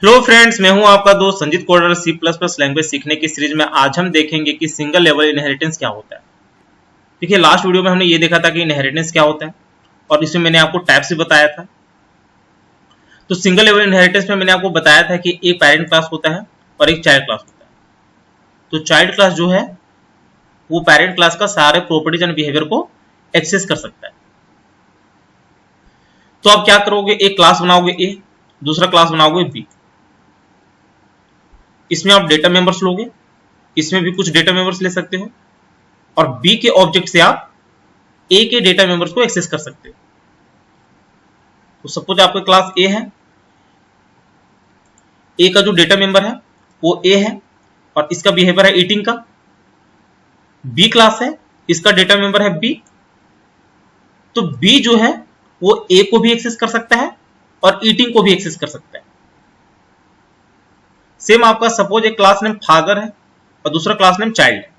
Hello friends, मैं हूं आपका दोस्त Sanjeet coder. C plus plus language सीखने की सीरीज में आज हम देखेंगे कि सिंगल लेवल इनहेरिटेंस क्या होता है। देखिए, लास्ट वीडियो में हमने ये देखा था कि इनहेरिटेंस क्या होता है और इसमें मैंने आपको टाइप्स भी बताया था। तो सिंगल लेवल इनहेरिटेंस में मैंने आपको बताया था कि एक पेरेंट क्लास होता है और एक चाइल्ड क्लास होता है। तो चाइल्ड क्लास जो है वो पेरेंट क्लास का सारे प्रॉपर्टीज एंड बिहेवियर को एक्सेस कर सकता है। तो आप क्या करोगे, एक क्लास बनाओगे ए, दूसरा क्लास बनाओगे बी। इसमें आप डेटा मेंबर्स लोगे, इसमें भी कुछ डेटा मेंबर्स ले सकते हो और बी के ऑब्जेक्ट से आप ए के डेटा मेंबर्स को एक्सेस कर सकते हो। तो सपोज आपका क्लास ए है, ए का जो डेटा मेंबर है वो ए है और इसका बिहेवियर है ईटिंग का। बी क्लास है, इसका डेटा मेंबर है बी। तो बी जो है वो ए को भी एक्सेस कर सकता है और ईटिंग को भी एक्सेस कर सकता है। सेम आपका सपोज एक क्लास नेम फादर है और दूसरा क्लास नेम चाइल्ड है।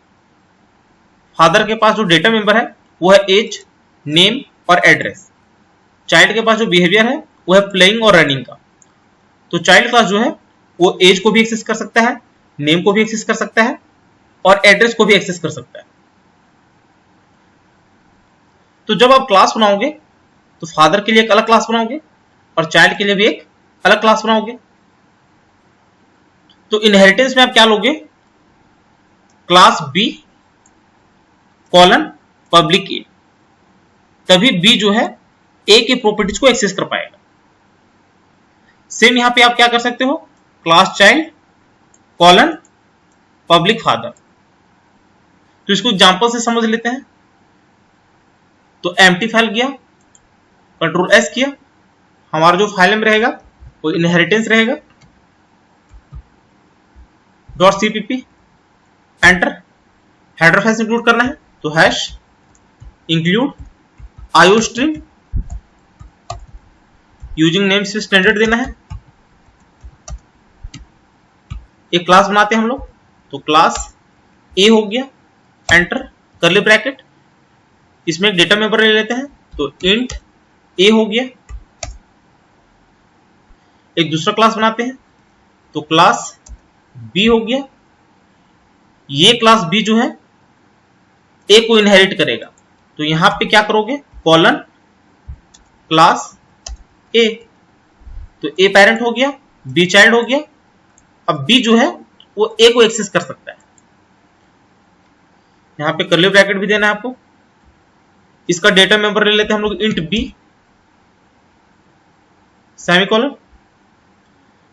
फादर के पास जो डेटा मेंबर है वो है एज, नेम और एड्रेस। चाइल्ड के पास जो बिहेवियर है वो है प्लेइंग और रनिंग का। तो चाइल्ड क्लास जो है वो एज को भी एक्सेस कर सकता है, नेम को भी एक्सेस कर सकता है और एड्रेस को भी एक्सेस कर सकता है। तो जब आप क्लास बनाओगे तो फादर के लिए एक अलग क्लास बनाओगे और चाइल्ड के लिए भी एक अलग क्लास बनाओगे। तो इनहेरिटेंस में आप क्या लोगे, क्लास बी कॉलन पब्लिक ए। तभी बी जो है ए के प्रॉपर्टीज को एक्सेस कर पाएगा। सेम यहां पे आप क्या कर सकते हो, class child colon public father. तो इसको एग्जांपल से समझ लेते हैं। तो एम्प्टी फाइल किया, कंट्रोल एस किया, हमारा जो फाइल में रहेगा वो इनहेरिटेंस रहेगा। .cpp enter. Header files include करना है तो hash include iostream। Using name से स्टैंडर्ड देना है। एक क्लास बनाते हैं हम लोग, तो क्लास ए हो गया, एंटर कर्ली ब्रैकेट। इसमें एक डेटा मेंबर ले लेते हैं तो इंट ए हो गया। एक दूसरा क्लास बनाते हैं तो क्लास बी हो गया। ये क्लास बी जो है ए को इनहेरिट करेगा। तो यहां पे क्या करोगे, कॉलन क्लास ए। तो ए पेरेंट हो गया, बी चाइल्ड हो गया। अब बी जो है वो ए को एक्सेस कर सकता है। यहां पे कर्ली ब्रैकेट भी देना है आपको। इसका डेटा मेंबर ले लेते हैं हम लोग इंट बी सेमीकोलन।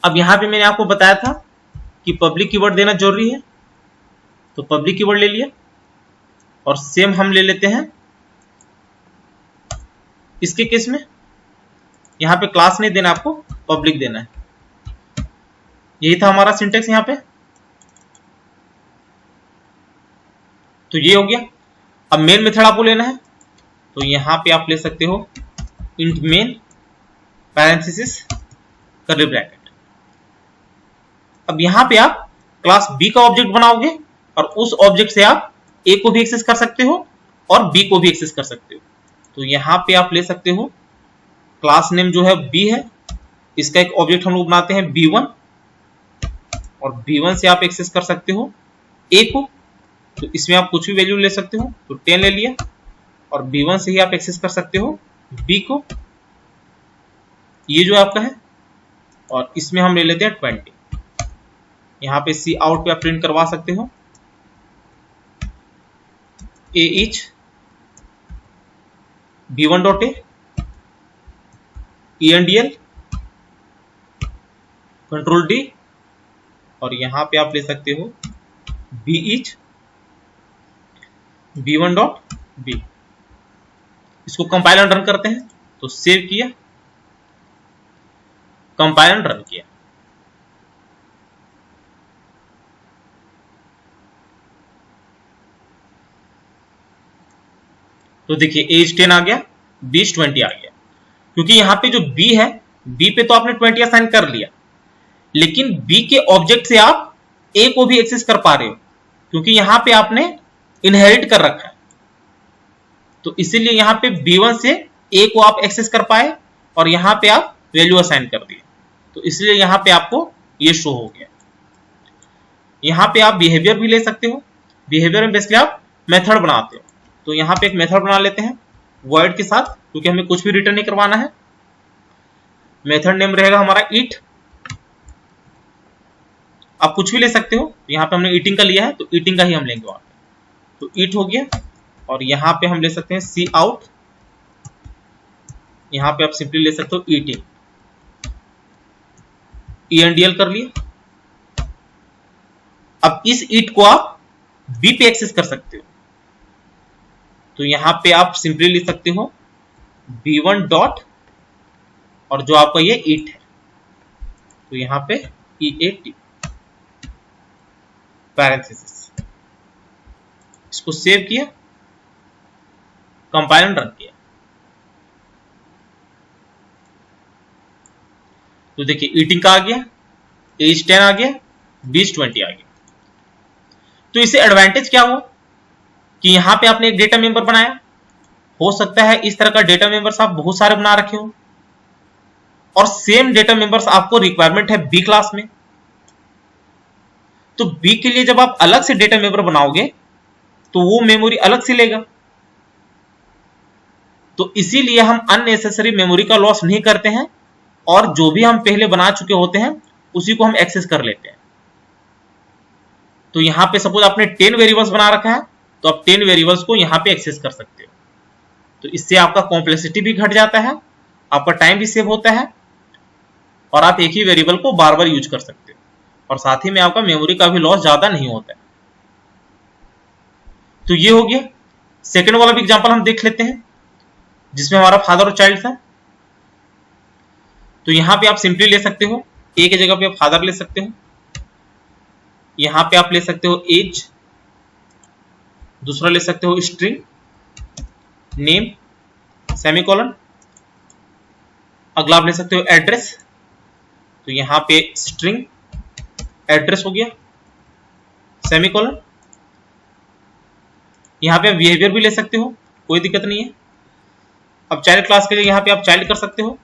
अब यहां पे मैंने आपको बताया था कि पब्लिक कीवर्ड देना जरूरी है, तो पब्लिक कीवर्ड ले लिया। और सेम हम ले लेते हैं इसके केस में, यहां पे क्लास नहीं देना, आपको पब्लिक देना है। यही था हमारा सिंटेक्स यहां पे। तो ये हो गया। अब मेन मेथड आपको लेना है तो यहां पे आप ले सकते हो int main parenthesis curly bracket. अब यहां पे आप क्लास बी का ऑब्जेक्ट बनाओगे और उस ऑब्जेक्ट से आप ए को भी एक्सेस कर सकते हो और बी को भी एक्सेस कर सकते हो। तो यहां पे आप ले सकते हो क्लास नेम जो है बी है, इसका एक ऑब्जेक्ट हम लोग बनाते हैं b1 और b1 से आप एक्सेस कर सकते हो ए को। तो इसमें आप कुछ भी वैल्यू ले सकते हो, तो 10 ले लिया और b1 से ही आप एक्सेस कर सकते हो b को, ये जो आपका है। और इसमें हम ले लेते हैं 20। यहां पे सी आउट पे आप प्रिंट करवा सकते हो A each b1 dot A endl control D. और यहां पे आप ले सकते हो B each b1 dot B. इसको कंपाइल एंड रन करते हैं तो सेव किया, कंपाइल एंड रन किया। तो देखिए एज 10 आ गया, बीच 20 आ गया। क्योंकि यहां पे जो बी है, बी पे तो आपने 20 असाइन कर लिया, लेकिन बी के ऑब्जेक्ट से आप ए को भी एक्सेस कर पा रहे हो क्योंकि यहां पे आपने इनहेरिट कर रखा है। तो इसीलिए यहां पे b1 से ए को आप एक्सेस कर पाए और यहां पे आप वैल्यू असाइन कर दिए। तो इसलिए यहां पे आपको ये शो हो गया। यहाँ पे आप बिहेवियर भी ले सकते हो। बिहेवियर में बेसिकली आप मेथड बनाते हो। तो यहाँ पे एक मेथड बना लेते हैं वॉइड के साथ, क्योंकि हमें कुछ भी रिटर्न नहीं करवाना है। मेथड नेम रहेगा हमारा ईट। आप कुछ भी ले सकते हो। यहाँ पे हमने ईटिंग का लिया है तो ईटिंग का ही हम लेंगे वहां पे। तो ईट हो गया। और यहाँ पे हम ले सकते हैं सी आउट। यहाँ पे आप सिंपली ले सकते हो ईटिंग, ENDL कर लिया। अब इस ईट को आप बी पे एक्सेस कर सकते हो। तो यहाँ पे आप सिंपली लिख सकते हो B1 डॉट और जो आपका ये ईट है तो यहाँ पे EAT पैरेंथेसिस। इसको सेव किया, कंपाइल एंड रन किया। तो देखिए ईटिंग का आ गया, एज 10 आ गया, बीच 20 आ गया। तो इससे एडवांटेज क्या हुआ कि यहां पे आपने एक डेटा मेंबर बनाया। हो सकता है इस तरह का डेटा मेंबर्स आप बहुत सारे बना रखे हो और सेम डेटा मेंबर्स आपको रिक्वायरमेंट है बी क्लास में। तो बी के लिए जब आप अलग से डेटा मेंबर बनाओगे तो वो मेमोरी अलग से लेगा। तो इसीलिए हम अननेसेसरी मेमोरी का लॉस नहीं करते हैं और जो भी हम पहले बना चुके होते हैं उसी को हम एक्सेस कर लेते हैं। तो यहां पे सपोज आपने 10 वेरिएबल्स बना रखा है तो आप 10 वेरिएबल्स को यहां पे एक्सेस कर सकते हो। तो इससे आपका कॉम्प्लेक्सिटी भी घट जाता है, आपका टाइम भी सेव होता है और आप एक ही वेरिएबल को बार बार यूज कर सकते हो और साथ ही में आपका मेमोरी का भी लॉस ज्यादा नहीं होता है। तो ये हो गया। सेकेंड वाला भी एग्जांपल हम देख लेते हैं जिसमें हमारा फादर और चाइल्ड था। तो यहां पे आप सिंपली ले सकते हो, ए की जगह पे आप फादर ले सकते हो। यहां पे आप ले सकते हो एज, दूसरा ले सकते हो स्ट्रिंग नेम सेमीकोलन, अगला आप ले सकते हो एड्रेस। तो यहां पे स्ट्रिंग एड्रेस हो गया सेमीकोलन। यहां पे आप बिहेवियर भी ले सकते हो, कोई दिक्कत नहीं है। अब चाइल्ड क्लास के लिए यहां पे आप चाइल्ड कर सकते हो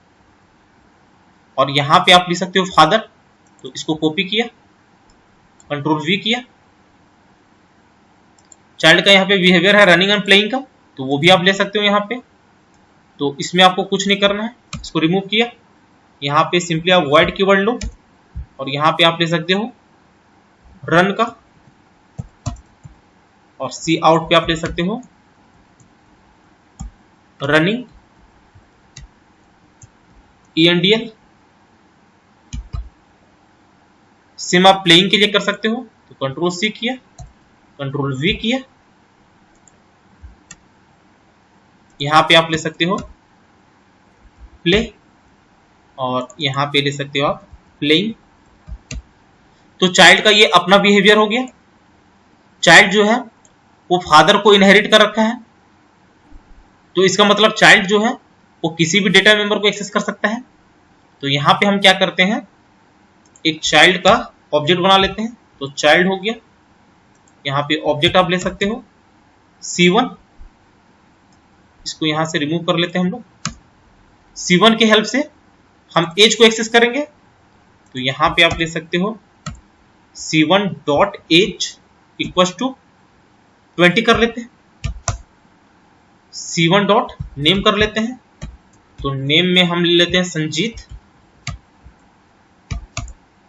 और यहां पे आप ले सकते हो फादर। तो इसको कॉपी किया, कंट्रोल V किया। चाइल्ड का यहाँ पे बिहेवियर है रनिंग एंड प्लेइंग का, तो वो भी आप ले सकते हो यहाँ पे। तो इसमें आपको कुछ नहीं करना है, इसको रिमूव किया। यहाँ पे सिंपली आप वॉइड कीवर्ड लो और यहाँ पे आप ले सकते हो रन का और सी आउट पे आप ले सकते हो रनिंग ENDL। सिम आप प्लेइंग के लिए कर सकते हो तो कंट्रोल C किया, कंट्रोल V किया। यहां पे आप ले सकते हो प्ले और यहां पे ले सकते हो आप प्लेइंग। तो चाइल्ड का ये अपना बिहेवियर हो गया। चाइल्ड जो है वो फादर को इनहेरिट कर रखा है, तो इसका मतलब चाइल्ड जो है वो किसी भी डेटा मेंबर को एक्सेस कर सकता है। तो यहां पे हम क्या करते हैं, एक चाइल्ड का ऑब्जेक्ट बना लेते हैं। तो चाइल्ड हो गया, यहाँ पे ऑब्जेक्ट आप ले सकते हो C1। इसको यहां से रिमूव कर लेते हैं हम लोग। C1 की हेल्प से हम एज को एक्सेस करेंगे। तो यहां पे आप ले सकते हो C1 dot as equal to 20 कर लेते हैं। C1 डॉट नेम कर लेते हैं। तो नेम में हम ले लेते हैं संजीत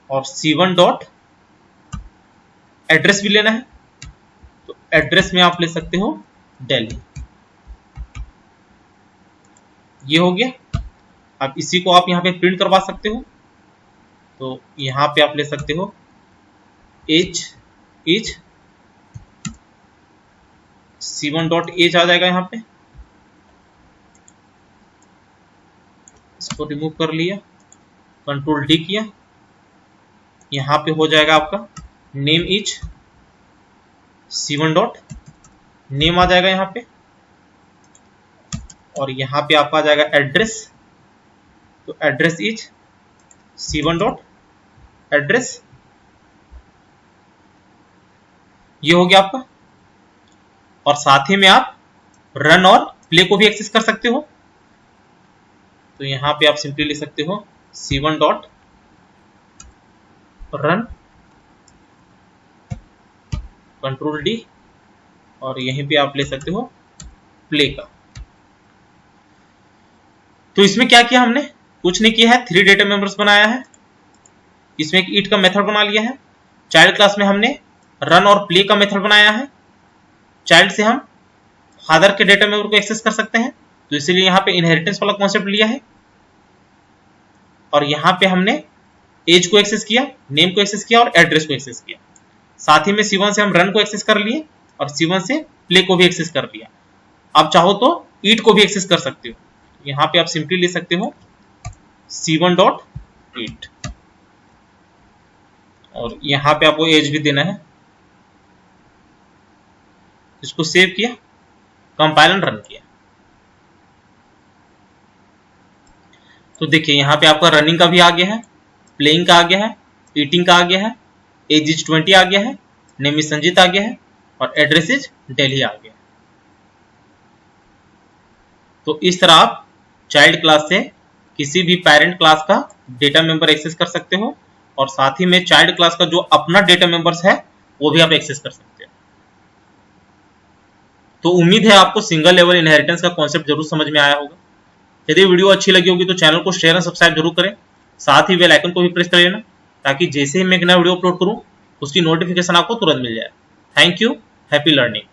और C1 डॉट एड्रेस भी लेना है। तो एड्रेस में आप ले सकते हो दिल्ली। ये हो गया। अब इसी को आप यहां पे प्रिंट करवा सकते हो। तो यहां पे आप ले सकते हो एज C1 डॉट एज आ जाएगा यहां पे। इसको रिमूव कर लिया, कंट्रोल D किया। यहां पे हो जाएगा आपका name is C1 dot name आ जाएगा यहां पे और यहां पे आपका आ जाएगा एड्रेस। तो address is C1 dot address. ये हो गया आपका। और साथ ही में आप रन और प्ले को भी एक्सेस कर सकते हो। तो यहां पे आप सिंपली ले सकते हो C1 dot run, control D, और यहीं पे आप ले सकते हो प्ले का। तो इसमें क्या किया हमने, कुछ नहीं किया है, 3 डेटा मेंबर्स बनाया है, इसमें एक ईट का मेथड बना लिया है। चाइल्ड क्लास में हमने रन और प्ले का मेथड बनाया है। चाइल्ड से हम फादर के डेटा मेंबर को एक्सेस कर सकते हैं, तो इसीलिए यहाँ पे इनहेरिटेंस वाला कॉन्सेप्ट लिया है। और यहाँ पे हमने एज को एक्सेस किया, नेम को एक्सेस किया और एड्रेस को एक्सेस किया। साथ ही में C1 से हम रन को एक्सेस कर लिए और C1 से प्ले को भी एक्सेस कर लिया। आप चाहो तो ईट को भी एक्सेस कर सकते हो, यहाँ पे आप सिंपली ले सकते हो C1.ईट, और यहाँ पे आपको एज भी देना है। इसको सेव किया, कंपाइल एंड रन किया, तो देखिए यहाँ पे आपका रनिंग का भी आ गया है, प्लेइंग का आ गया है, ईटिंग का आ गया है, एज इज 20 आ गया है, नेम इज संजीत आ गया है और एड्रेस इज दिल्ली आ गया। तो इस तरह आप चाइल्ड क्लास से किसी भी पेरेंट क्लास का डेटा मेंबर एक्सेस कर सकते हो, और साथ ही में चाइल्ड क्लास का जो अपना डेटा मेंबर्स है वो भी आप एक्सेस कर सकते हो। तो उम्मीद है आपको सिंगल लेवल इनहेरिटेंस का कॉन्सेप्ट जरूर समझ में आया होगा। यदि वीडियो अच्छी लगी होगी तो चैनल को शेयर और सब्सक्राइब जरूर करें, साथ ही बेल आइकन को भी प्रेस कर लेना, ताकि जैसे ही मैं एक नया वीडियो अपलोड करूं उसकी नोटिफिकेशन आपको तुरंत मिल जाए। Thank you, happy learning.